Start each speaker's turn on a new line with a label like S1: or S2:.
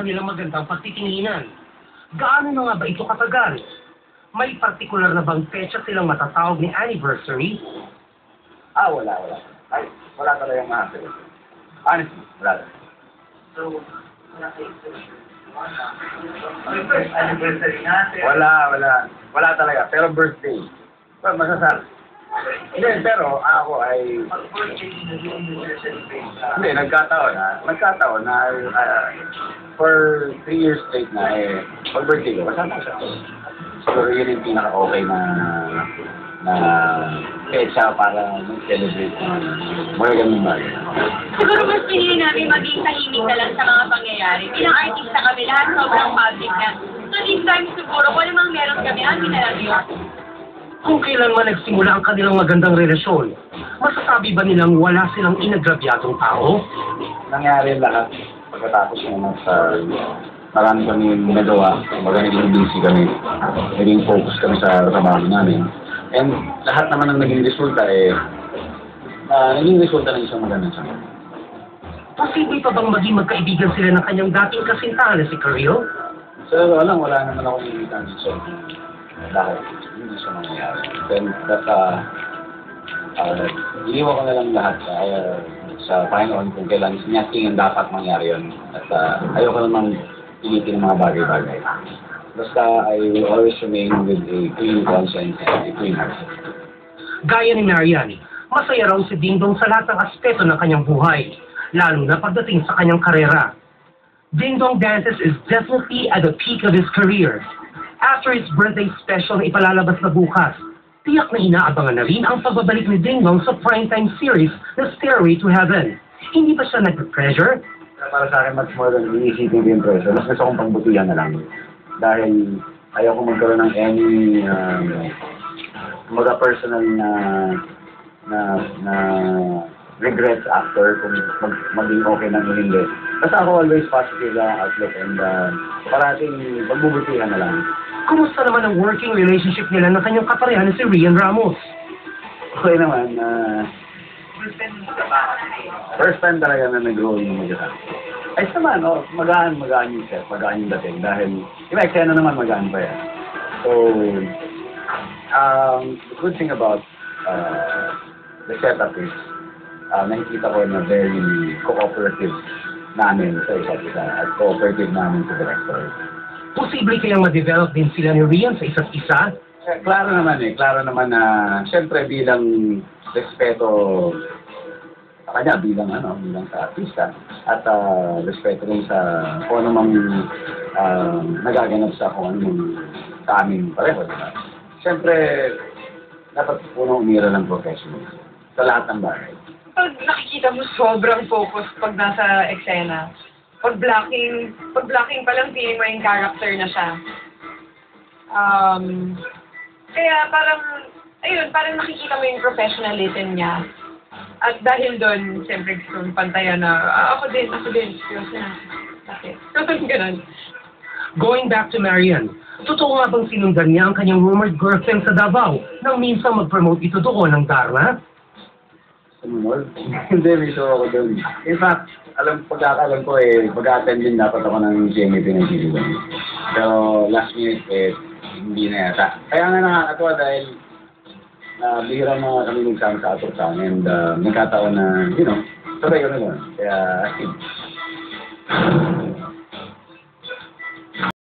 S1: kanilang magandang pagtitinginan. Gaano na nga ba ito katagal? May partikular na bang petsa silang matatawag ni anniversary?
S2: Wala. Ay, wala talagang ma-happy. Honestly, wala. So, wala kayo anniversary natin? Wala talaga. Pero birthday. Well, masasabi. Hindi, pero ako ay... Hindi, nagkataon na for 3 years straight na pag birthday ko, kasama siya. So, yun yung pinaka-okay na petsa para mag-celebrate ng mga ganun bagay.
S3: Siguro mas pinili namin maging tahimik na lang sa mga pangyayari. Bilang artista kami, lahat sobrang public na. So this time siguro, kung namang meron kami, amin na lang yun.
S1: Kung kailan man nagsimula ang kanilang magandang relasyon, masasabi ba nilang wala silang inagrabyadong tao?
S2: Nangyari lahat pagkatapos naman sa marami kami nagawa, naging busy kami, naging focus kami sa trabaho namin. And lahat naman ang naging resulta naging resulta ng isang magandang sama.
S1: Posible pa bang maging magkaibigan sila ng kanyang dating kasintahan na si Karil?
S2: So, wala naman ako nilitan so dahil hindi siya mangyayari. Then, iniwan ko na lang lahat sa Panginoon kung kailan niya tingin dapat mangyari yun. At ayoko namang pilitin ng mga bagay-bagay. Basta I will always remain with a clean conscience and a clean heart.
S1: Gaya ni Marian, masaya raw si Dingdong sa lahat ng aspeto ng kanyang buhay, lalo na pagdating sa kanyang karera. Dingdong Dances is definitely at the peak of his career. After his birthday special na ipalalabas na bukas, tiyak na inaabangan na rin ang pagbabalik ni Dingdong sa primetime series na Stairway to Heaven. Hindi ba siya nag-pressure?
S2: Para sa akin, much more than iisipin ko yung pressure. Mas gusto kong pangbutihan na lang. Dahil ayaw ko magkaroon ng any personal na regrets after kung maging okay nang hindi. Basta ako always positive outlook and parating magbubutihan na lang.
S1: Kumusta naman ang working relationship nila ng kanyang kaparehan na si Rian Ramos?
S2: Okay naman. First time talaga na nag-roll ng mag-isa. Ayos naman, magaan yung set, magaan yung dating. Dahil, eksena naman magaan pa yan. So, the good thing about the setup is, nakikita ko na very cooperative namin sa isa't isa at cooperative namin sa director.
S1: Posible kayang ma-develop din sila ni Rian sa isa't isa?
S2: Klaro naman na siyempre bilang respeto sa kanya bilang sa artista at respeto rin sa kung anumang nagaganap sa kung anumang sa amin pareho, diba? Siyempre dapat punong umira ng professional sa lahat ng bagay.
S4: Pag nakikita mo sobrang focus pag nasa eksena, pag blocking pa lang feeling mo yung character na siya. Kaya parang nakikita mo yung professionalism niya. At dahil doon, siyempre gusto mong pantayan na, ako din, seryoso na. Bakit? Ganun.
S1: Going back to Marian, totoo nga bang sinundan niya ang kanyang rumored girlfriend sa Davao nang minsan mag-promote ito doon ng Dharma?
S2: Sumunod? Hindi, may show ako doon. In fact, pagkakalam ko pag-attend din dapat ako ng GMA pinag-ibigan. Pero last minute, hindi na yata. Kaya nga nakakatawa dahil bihira na kami nagsama sa Ator Town and nagkataon na, sabay ko na doon. Kaya,